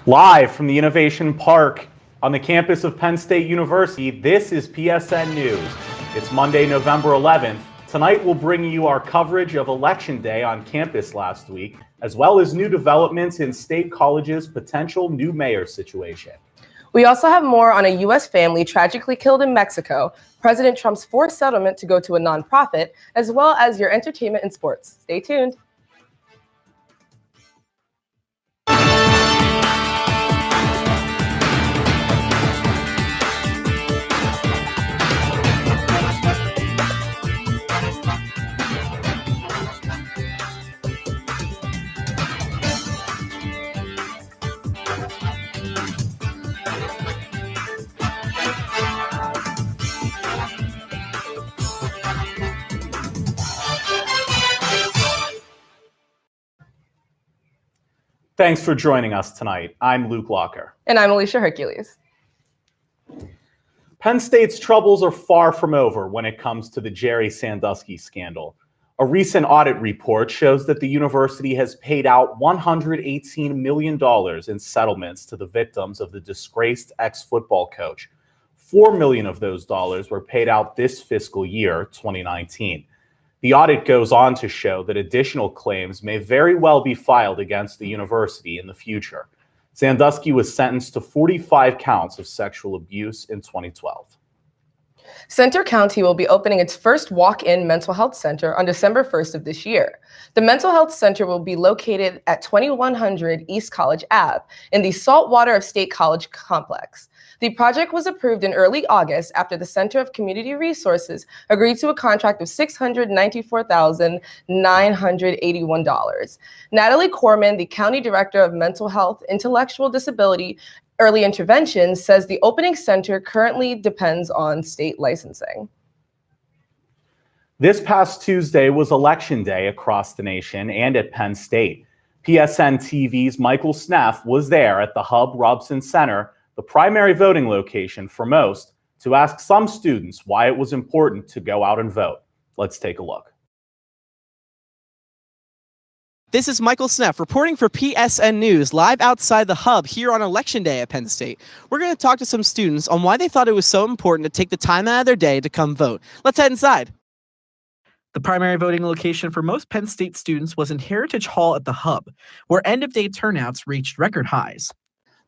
Live from the Innovation Park on the campus of Penn State University, this is PSN News. It's Monday, November 11th. Tonight we'll bring you our coverage of Election Day on campus last week, as well as new developments in State College's potential new mayor situation. We also have more on a U.S. family tragically killed in Mexico, President Trump's forced settlement to go to a nonprofit, as well as your entertainment and sports. Stay tuned. Thanks for joining us tonight. I'm Luke Lacher. And I'm Alyshia Hercules. Penn State's troubles are far from over when it comes to the Jerry Sandusky scandal. A recent audit report shows that the university has paid out $118 million in settlements to the victims of the disgraced ex-football coach. $4 million of those dollars were paid out this fiscal year, 2019. The audit goes on to show that additional claims may very well be filed against the university in the future. Sandusky was sentenced to 45 counts of sexual abuse in 2012. Centre County will be opening its first walk-in mental health center on December 1st of this year. The mental health center will be located at 2100 East College Ave in the Saltwater of State College complex. The project was approved in early August after the Center of Community Resources agreed to a contract of $694,981. Natalie Corman, the County Director of Mental Health, Intellectual Disability, Early Intervention, says the opening center currently depends on state licensing. This past Tuesday was Election Day across the nation and at Penn State. PSN TV's Michael Sneff was there at the Hub Robson Center, the primary voting location for most, to ask some students why it was important to go out and vote. Let's take a look. This is Michael Sneff reporting for PSN News live outside the Hub here on Election Day at Penn State. We're going to talk to some students on why they thought it was so important to take the time out of their day to come vote. Let's head inside. The primary voting location for most Penn State students was in Heritage Hall at the Hub, where end-of-day turnouts reached record highs.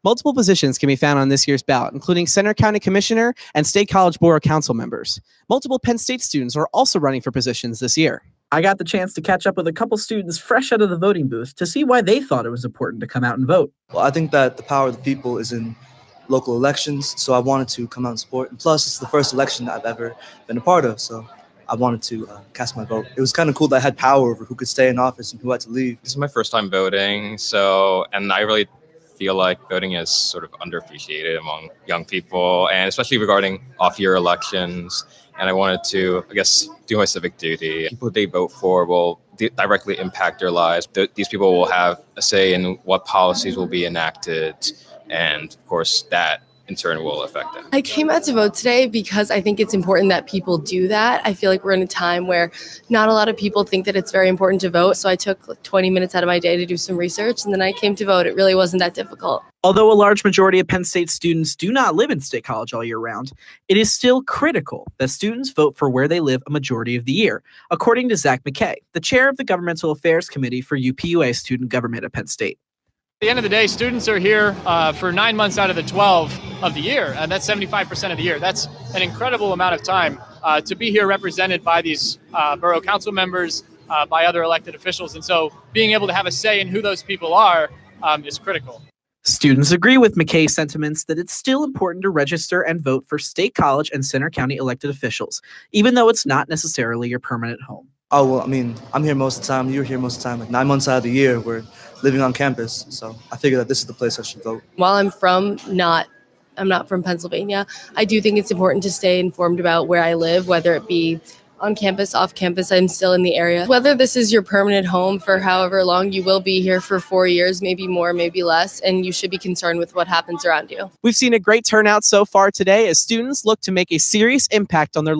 Multiple positions can be found on this year's ballot, including Centre County Commissioner and State College Board of Council members. Multiple Penn State students are also running for positions this year. I got the chance to catch up with a couple students fresh out of the voting booth to see why they thought it was important to come out and vote. Well, I think that the power of the people is in local elections, so I wanted to come out and support. And plus, it's the first election that I've ever been a part of, so I wanted to cast my vote. It was kind of cool that I had power over who could stay in office and who had to leave. This is my first time voting, and I really feel like voting is sort of underappreciated among young people, and especially regarding off-year elections. And I wanted to, I guess, do my civic duty. People they vote for will directly impact their lives. These people will have a say in what policies will be enacted, and of course that in turn will affect them. I came out to vote today because I think it's important that people do that. I feel like we're in a time where not a lot of people think that it's very important to vote. So I took 20 minutes out of my day to do some research, and then I came to vote. It really wasn't that difficult. Although a large majority of Penn State students do not live in State College all year round, it is still critical that students vote for where they live a majority of the year, according to Zach McKay, the chair of the Governmental Affairs Committee for UPUA Student Government at Penn State. At the end of the day, students are here for 9 months out of the 12 of the year, and that's 75% of the year. That's an incredible amount of time to be here represented by these borough council members, by other elected officials. And so being able to have a say in who those people are is critical. Students agree with McKay's sentiments that it's still important to register and vote for State College and Centre County elected officials, even though it's not necessarily your permanent home. Oh, well, I mean, I'm here most of the time. You're here most of the time. Like 9 months out of the year, we're living on campus. So I figure that this is the place I should vote. While I'm not from Pennsylvania, I do think it's important to stay informed about where I live, whether it be on campus, off campus. I'm still in the area. Whether this is your permanent home for however long, you will be here for 4 years, maybe more, maybe less, and you should be concerned with what happens around you. We've seen a great turnout so far today as students look to make a serious impact on their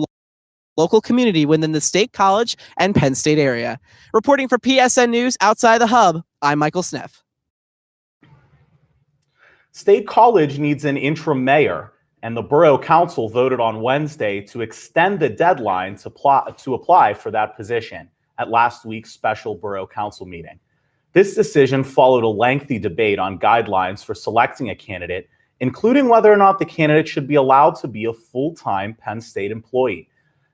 local community within the State College and Penn State area. Reporting for PSN News outside the Hub, I'm Michael Sneff. State College needs an interim mayor, and the Borough Council voted on Wednesday to extend the deadline to apply for that position at last week's special Borough Council meeting. This decision followed a lengthy debate on guidelines for selecting a candidate, including whether or not the candidate should be allowed to be a full-time Penn State employee.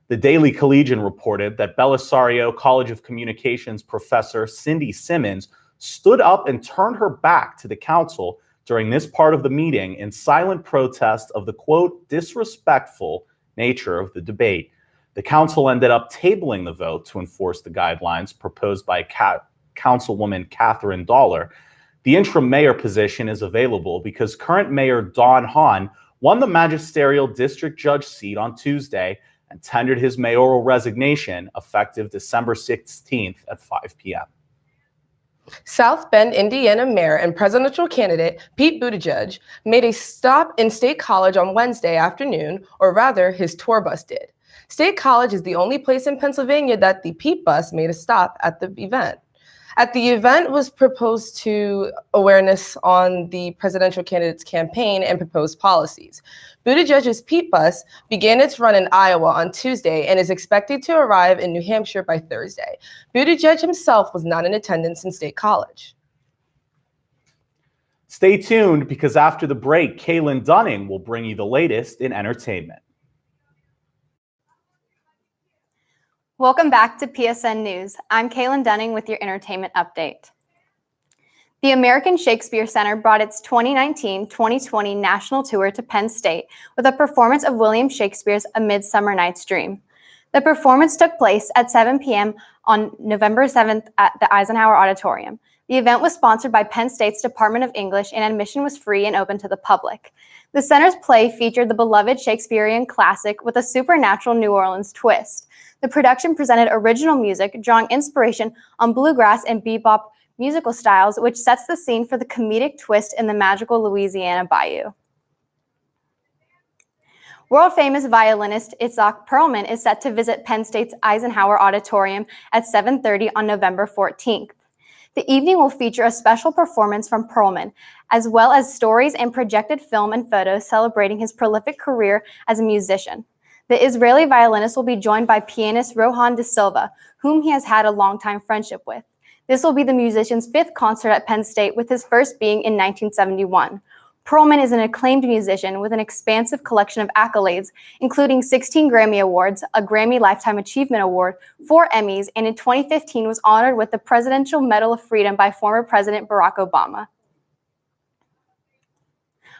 The Daily Collegian reported that Belisario College of Communications professor Cindy Simmons stood up and turned her back to the council during this part of the meeting in silent protest of the, quote, disrespectful nature of the debate. The council ended up tabling the vote to enforce the guidelines proposed by Councilwoman Catherine Dollar. The interim mayor position is available because current Mayor Don Hahn won the magisterial district judge seat on Tuesday and tendered his mayoral resignation effective December 16th at 5 p.m. South Bend, Indiana mayor and presidential candidate Pete Buttigieg made a stop in State College on Wednesday afternoon, or rather his tour bus did. State College is the only place in Pennsylvania that the Pete bus made a stop at the event. At the event was proposed to awareness on the presidential candidate's campaign and proposed policies. Buttigieg's Pete bus began its run in Iowa on Tuesday and is expected to arrive in New Hampshire by Thursday. Buttigieg himself was not in attendance in State College. Stay tuned because after the break, Kaylin Dunning will bring you the latest in entertainment. Welcome back to PSN News. I'm Kaylin Dunning with your entertainment update. The American Shakespeare Center brought its 2019-2020 national tour to Penn State with a performance of William Shakespeare's A Midsummer Night's Dream. The performance took place at 7 p.m. on November 7th at the Eisenhower Auditorium. The event was sponsored by Penn State's Department of English and admission was free and open to the public. The center's play featured the beloved Shakespearean classic with a supernatural New Orleans twist. The production presented original music, drawing inspiration on bluegrass and bebop musical styles, which sets the scene for the comedic twist in the magical Louisiana Bayou. World-famous violinist Itzhak Perlman is set to visit Penn State's Eisenhower Auditorium at 7:30 on November 14th. The evening will feature a special performance from Perlman, as well as stories and projected film and photos celebrating his prolific career as a musician. The Israeli violinist will be joined by pianist Rohan De Silva, whom he has had a long-time friendship with. This will be the musician's fifth concert at Penn State, with his first being in 1971. Perlman is an acclaimed musician with an expansive collection of accolades, including 16 Grammy Awards, a Grammy Lifetime Achievement Award, 4 Emmys, and in 2015 was honored with the Presidential Medal of Freedom by former President Barack Obama.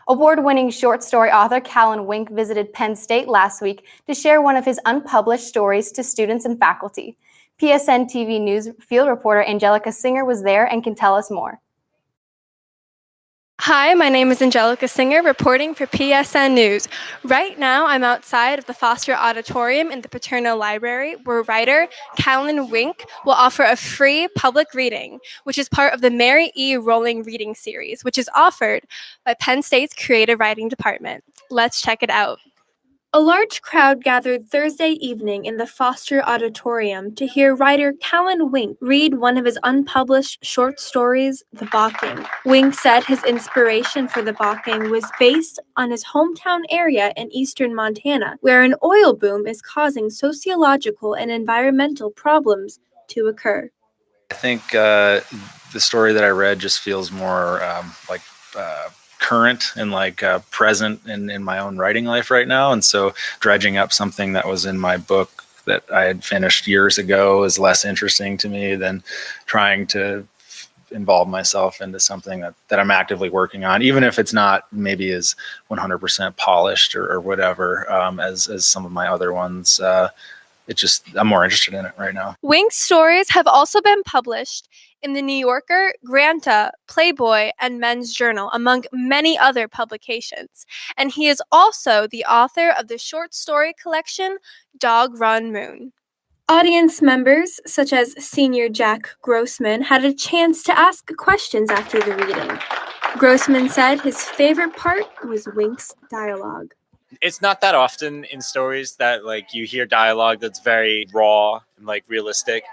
Award-winning short story author Callan Wink visited Penn State last week to share one of his unpublished stories to students and faculty. PSN TV News field reporter Angelica Singer was there and can tell us more. Hi, my name is Angelica Singer, reporting for PSN News. Right now, I'm outside of the Foster Auditorium in the Paterno Library, where writer Callan Wink will offer a free public reading, which is part of the Mary E. Rowling Reading Series, which is offered by Penn State's Creative Writing Department. Let's check it out. A large crowd gathered Thursday evening in the Foster Auditorium to hear writer Callan Wink read one of his unpublished short stories, The Balking. Wink said his inspiration for The Balking was based on his hometown area in eastern Montana, where an oil boom is causing sociological and environmental problems to occur. I think the story that I read just feels more current and present in my own writing life right now. And so dredging up something that was in my book that I had finished years ago is less interesting to me than trying to involve myself into something that I'm actively working on, even if it's not maybe as 100% polished or whatever as some of my other ones. I'm more interested in it right now. Wink's stories have also been published in The New Yorker, Granta, Playboy, and Men's Journal, among many other publications. And he is also the author of the short story collection, Dog Run Moon. Audience members, such as Senior Jack Grossman, had a chance to ask questions after the reading. Grossman said his favorite part was Wink's dialogue. It's not that often in stories that you hear dialogue that's very raw and realistic.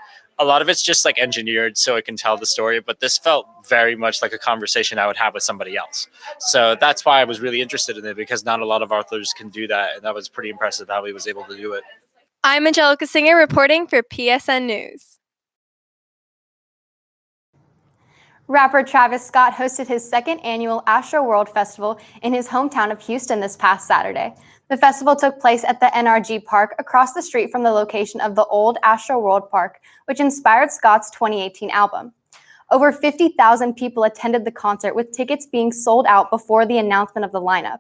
a lot of it's just like engineered so it can tell the story, but this felt very much like a conversation I would have with somebody else. So that's why I was really interested in it, because not a lot of authors can do that, and that was pretty impressive how he was able to do it. I'm Angelica Singer reporting for PSN News. Rapper Travis Scott hosted his second annual Astro World Festival in his hometown of Houston this past Saturday. The festival took place at the NRG Park across the street from the location of the old Astro World Park, which inspired Scott's 2018 album. Over 50,000 people attended the concert, with tickets being sold out before the announcement of the lineup.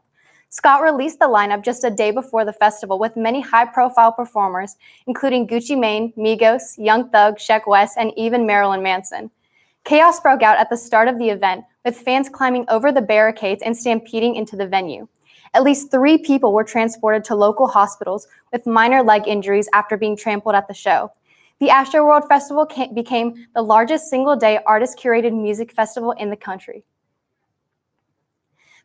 Scott released the lineup just a day before the festival with many high-profile performers, including Gucci Mane, Migos, Young Thug, Sheck West, and even Marilyn Manson. Chaos broke out at the start of the event, with fans climbing over the barricades and stampeding into the venue. At least 3 people were transported to local hospitals with minor leg injuries after being trampled at the show. The Astro World Festival became the largest single-day artist-curated music festival in the country.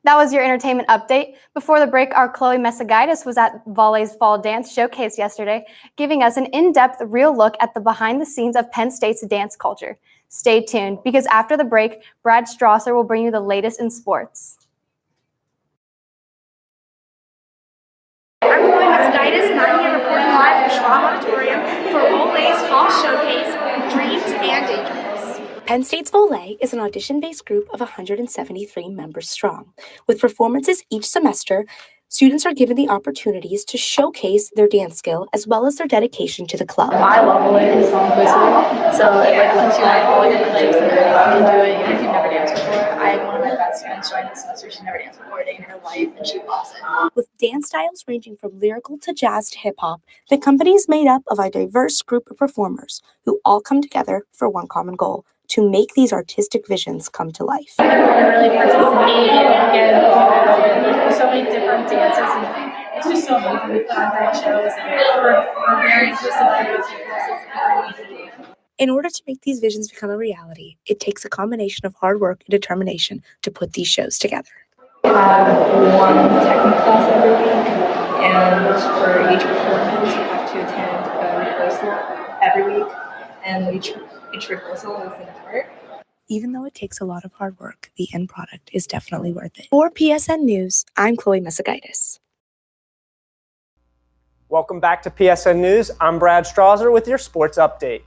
That was your entertainment update. Before the break, our Chloe Mesagaitis was at Volley's Fall Dance Showcase yesterday, giving us an in-depth, real look at the behind-the-scenes of Penn State's dance culture. Stay tuned, because after the break, Brad Strasser will bring you the latest in sports. I'm Chloe Mesagaitis, and I'm here reporting live from Schwab Auditorium for Volley's Fall Showcase, Dreams and Daydreams. Penn State's Volley is an audition-based group of 173 members strong. With performances each semester, students are given the opportunities to showcase their dance skill as well as their dedication to the club. I love Volley. It's so inclusive. So it lets you learn all the different shapes and you can do it even if you've never danced before. I have one of my best friends joined this semester. She's never danced before a day in her life, and she loves it. With dance styles ranging from lyrical to jazz to hip-hop, the company is made up of a diverse group of performers who all come together for one common goal: to make these artistic visions come to life. Everyone really participated and get so many different dances, and it's just so amazing. We put on great shows, and we're very inclusive with people. In order to make these visions become a reality, it takes a combination of hard work and determination to put these shows together. We have one technical class every week, and for each performance, you have to attend a rehearsal every week, and each rehearsal is an hour. Even though it takes a lot of hard work, the end product is definitely worth it. For PSN News, I'm Chloe Mesagaitis. Welcome back to PSN News. I'm Brad Strasser with your sports update.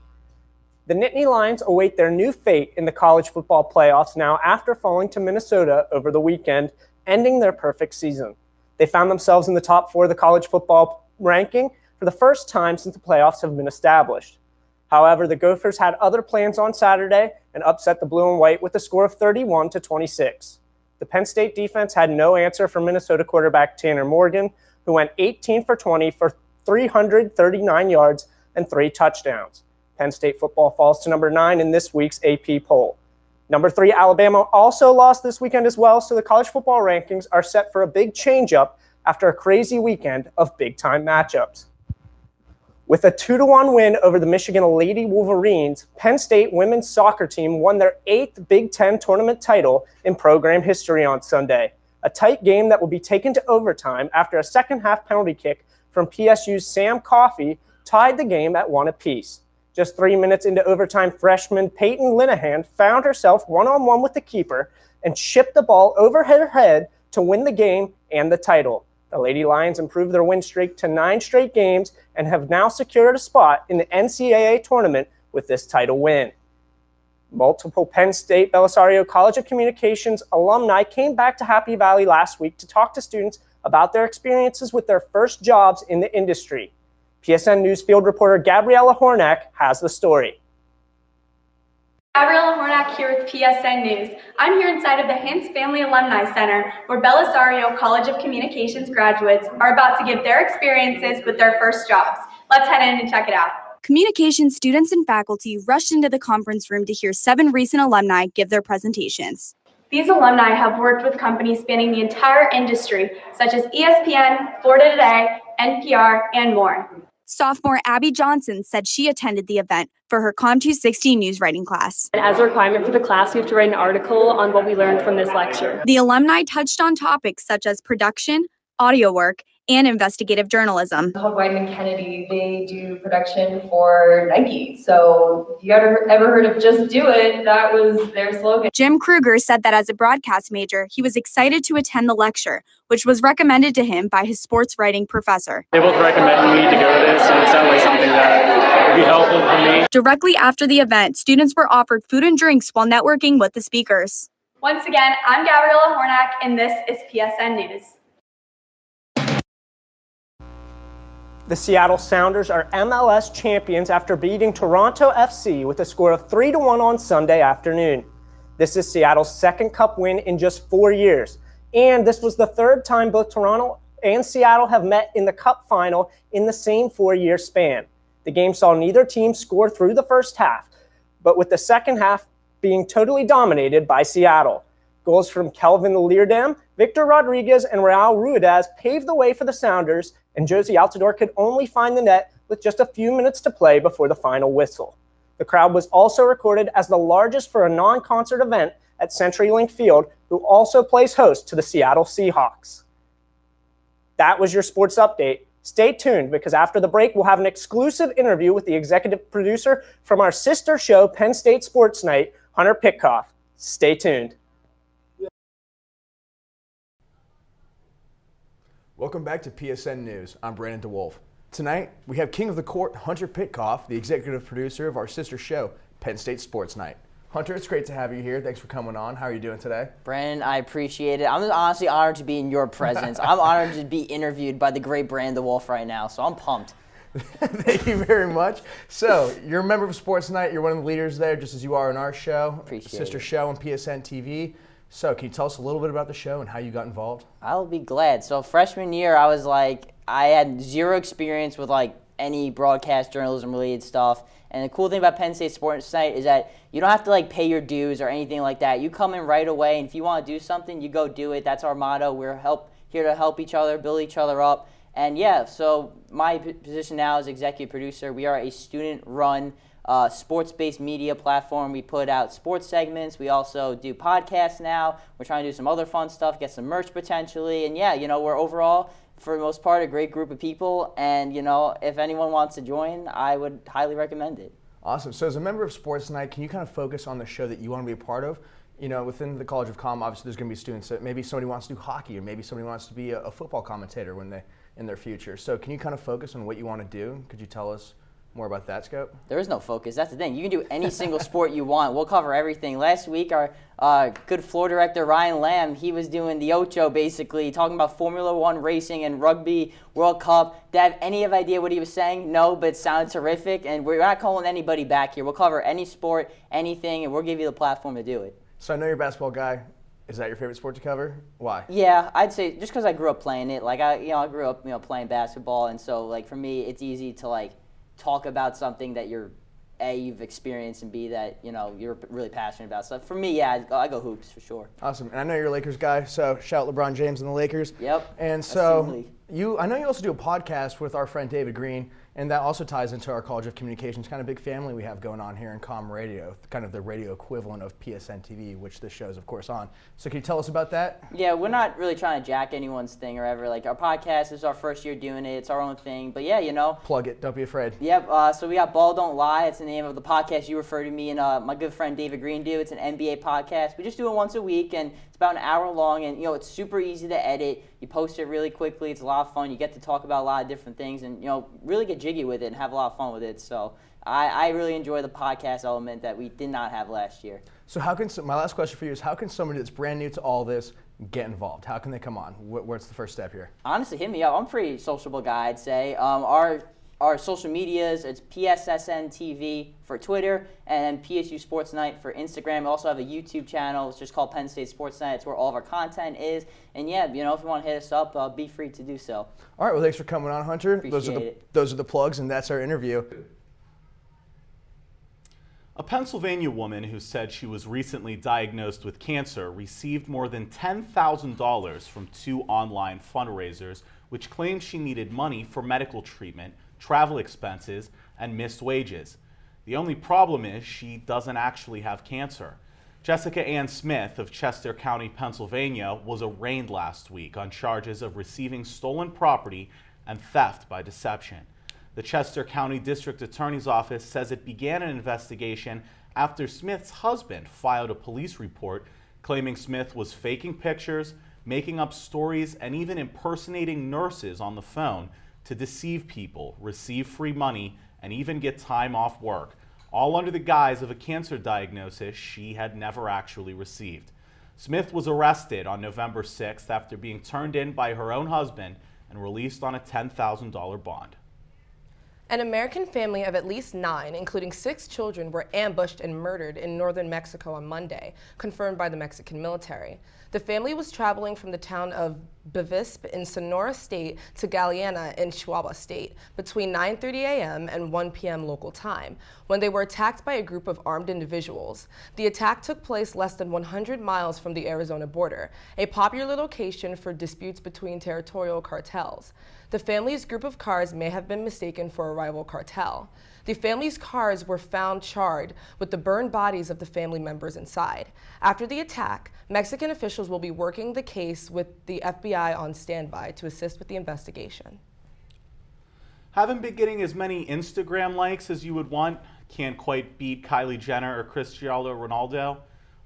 The Nittany Lions await their new fate in the college football playoffs now after falling to Minnesota over the weekend, ending their perfect season. They found themselves in the top 4 of the college football ranking for the first time since the playoffs have been established. However, the Gophers had other plans on Saturday and upset the blue and white with a score of 31-26. The Penn State defense had no answer for Minnesota quarterback Tanner Morgan, who went 18 for 20 for 339 yards and 3 touchdowns. Penn State football falls to number 9 in this week's AP poll. Number 3, Alabama also lost this weekend as well, so the college football rankings are set for a big change-up after a crazy weekend of big-time matchups. With a 2-1 win over the Michigan Lady Wolverines, Penn State women's soccer team won their 8th Big Ten tournament title in program history on Sunday. A tight game that will be taken to overtime after a second-half penalty kick from PSU's Sam Coffey tied the game at 1 apiece. Just 3 minutes into overtime, freshman Peyton Linehan found herself one-on-one with the keeper and chipped the ball over her head to win the game and the title. The Lady Lions improved their win streak to 9 straight games and have now secured a spot in the NCAA tournament with this title win. Multiple Penn State Belisario College of Communications alumni came back to Happy Valley last week to talk to students about their experiences with their first jobs in the industry. PSN News field reporter Gabriella Hornak has the story. Gabriella Hornak here with PSN News. I'm here inside of the Hintz Family Alumni Center, where Belisario College of Communications graduates are about to give their experiences with their first jobs. Let's head in and check it out. Communications students and faculty rushed into the conference room to hear 7 recent alumni give their presentations. These alumni have worked with companies spanning the entire industry, such as ESPN, Florida Today, NPR, and more. Sophomore Abby Johnson said she attended the event for her Com 260 news writing class. And as a requirement for the class, we have to write an article on what we learned from this lecture. The alumni touched on topics such as production, audio work, and investigative journalism. Called Wideman Kennedy. They do production for Nike. So if you ever heard of Just Do It, that was their slogan. Jim Kruger said that as a broadcast major, he was excited to attend the lecture, which was recommended to him by his sports writing professor. They both recommended me to go to this, and it sounded like something that would be helpful for me. Directly after the event, students were offered food and drinks while networking with the speakers. Once again, I'm Gabriella Hornak, and this is PSN News. The Seattle Sounders are MLS champions after beating Toronto FC with a score of 3-1 on Sunday afternoon. This is Seattle's second cup win in just 4 years, and this was the third time both Toronto and Seattle have met in the cup final in the same 4-year span. The game saw neither team score through the first half, but with the second half being totally dominated by Seattle. Goals from Kelvin Leerdam, Victor Rodriguez, and Raul Ruidez paved the way for the Sounders, and Josie Altidore could only find the net with just a few minutes to play before the final whistle. The crowd was also recorded as the largest for a non-concert event at CenturyLink Field, who also plays host to the Seattle Seahawks. That was your sports update. Stay tuned, because after the break, we'll have an exclusive interview with the executive producer from our sister show, Penn State Sports Night, Hunter Pitkoff. Stay tuned. Welcome back to PSN News. I'm Brandon DeWolf. Tonight, we have King of the Court, Hunter Pitkoff, the executive producer of our sister show, Penn State Sports Night. Hunter, it's great to have you here. Thanks for coming on. How are you doing today? Brandon, I appreciate it. I'm honestly honored to be in your presence. I'm honored to be interviewed by the great Brandon DeWolf right now, so I'm pumped. Thank you very much. So, you're a member of Sports Night. You're one of the leaders there, just as you are in our show, Appreciate sister it. show on PSN TV. So, can you tell us a little bit about the show and how you got involved? I'll be glad. So freshman year, I had zero experience with any broadcast journalism related stuff. And the cool thing about Penn State Sports Night is that you don't have to pay your dues or anything like that. You come in right away, and if you want to do something, you go do it. That's our motto. We're here to help each other, build each other up. And yeah, so my position now is executive producer. We are a student-run sports-based media platform. We put out sports segments. We also do podcasts now. We're trying to do some other fun stuff, get some merch potentially. And yeah, we're overall, for the most part, a great group of people. And, if anyone wants to join, I would highly recommend it. Awesome. So as a member of Sports Night, can you kind of focus on the show that you want to be a part of? Within the College of Comm, obviously there's going to be students that maybe somebody wants to do hockey, or maybe somebody wants to be a football commentator in their future. So can you kind of focus on what you want to do? Could you tell us more about that scope? There is no focus. That's the thing. You can do any single sport you want. We'll cover everything. Last week, our good floor director, Ryan Lamb, he was doing the Ocho, basically, talking about Formula One racing and Rugby World Cup. Did I have any idea what he was saying? No, but it sounded terrific. And we're not calling anybody back here. We'll cover any sport, anything, and we'll give you the platform to do it. So I know you're a basketball guy. Is that your favorite sport to cover? Why? Yeah, I'd say just because I grew up playing it. I grew up, playing basketball, and so for me, it's easy to talk about something that you've experienced, and B, that you're really passionate about. So for me, yeah, I go hoops for sure. Awesome. And I know you're a Lakers guy, so shout out LeBron James and the Lakers. Yep. And so I know you also do a podcast with our friend David Green, and that also ties into our College of Communications, kind of big family we have going on here in Comm Radio, kind of the radio equivalent of PSN TV, which this show is, of course, on. So can you tell us about that? Yeah, we're not really trying to jack anyone's thing or ever. Our podcast is our first year doing it. It's our own thing. But yeah, Plug it. Don't be afraid. Yep. So we got Ball Don't Lie. It's the name of the podcast you refer to me and my good friend David Green do. It's an NBA podcast. We just do it once a week, and it's about an hour long, and it's super easy to edit. You post it really quickly. It's a lot of fun. You get to talk about a lot of different things, and really get jiggy with it and have a lot of fun with it. So I really enjoy the podcast element that we did not have last year. So my last question for you is, how can somebody that's brand new to all this get involved? How can they come on? What's the first step here? Honestly, hit me up. I'm a pretty sociable guy, I'd say. Our social medias, it's PSSN TV for Twitter, and PSU Sports Night for Instagram. We also have a YouTube channel. It's just called Penn State Sports Night. It's where all of our content is. And yeah, if you want to hit us up, be free to do so. All right, well, thanks for coming on, Hunter. Appreciate Those are the plugs, and that's our interview. A Pennsylvania woman who said she was recently diagnosed with cancer received more than $10,000 from 2 online fundraisers, which claimed she needed money for medical treatment, travel expenses, and missed wages. The only problem is she doesn't actually have cancer. Jessica Ann Smith of Chester County, Pennsylvania, was arraigned last week on charges of receiving stolen property and theft by deception. The Chester County District Attorney's Office says it began an investigation after Smith's husband filed a police report claiming Smith was faking pictures, making up stories, and even impersonating nurses on the phone to deceive people, receive free money, and even get time off work, all under the guise of a cancer diagnosis she had never actually received. Smith was arrested on November 6th after being turned in by her own husband and released on a $10,000 bond. An American family of at least 9, including 6 children, were ambushed and murdered in northern Mexico on Monday, confirmed by the Mexican military. The family was traveling from the town of Bavispe in Sonora State to Galeana in Chihuahua State between 9:30 a.m. and 1 p.m. local time when they were attacked by a group of armed individuals. The attack took place less than 100 miles from the Arizona border, a popular location for disputes between territorial cartels. The family's group of cars may have been mistaken for a rival cartel. The family's cars were found charred with the burned bodies of the family members inside. After the attack, Mexican officials will be working the case with the FBI on standby to assist with the investigation. Haven't been getting as many Instagram likes as you would want? Can't quite beat Kylie Jenner or Cristiano Ronaldo?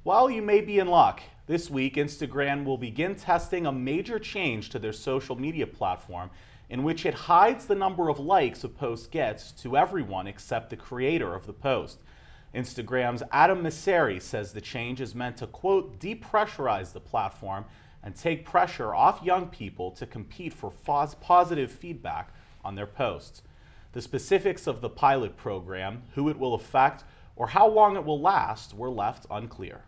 Well, you may be in luck. This week, Instagram will begin testing a major change to their social media platform in which it hides the number of likes a post gets to everyone except the creator of the post. Instagram's Adam Mosseri says the change is meant to, quote, depressurize the platform and take pressure off young people to compete for positive feedback on their posts. The specifics of the pilot program, who it will affect, or how long it will last were left unclear.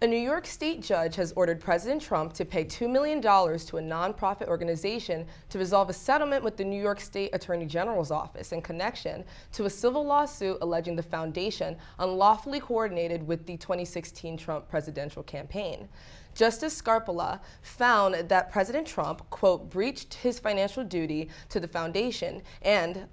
A New York state judge has ordered President Trump to pay $2 million to a nonprofit organization to resolve a settlement with the New York State Attorney General's office in connection to a civil lawsuit alleging the foundation unlawfully coordinated with the 2016 Trump presidential campaign. Justice Scarpella found that President Trump, quote, breached his financial duty to the foundation and,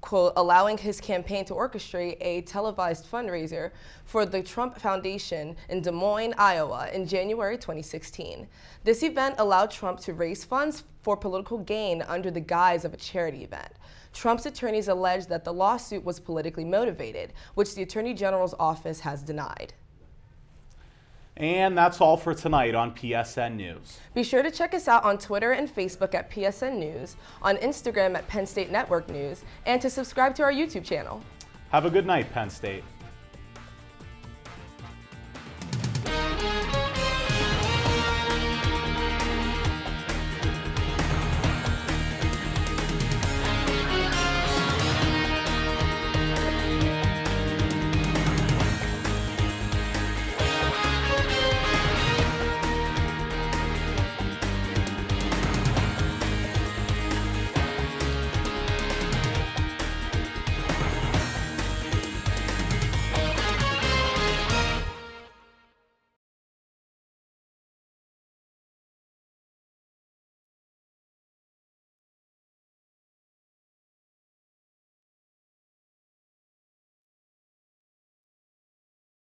quote, allowing his campaign to orchestrate a televised fundraiser for the Trump Foundation in Des Moines, Iowa in January 2016. This event allowed Trump to raise funds for political gain under the guise of a charity event. Trump's attorneys alleged that the lawsuit was politically motivated, which the Attorney General's office has denied. And that's all for tonight on PSN News. Be sure to check us out on Twitter and Facebook at PSN News, on Instagram at Penn State Network News, and to subscribe to our YouTube channel. Have a good night, Penn State.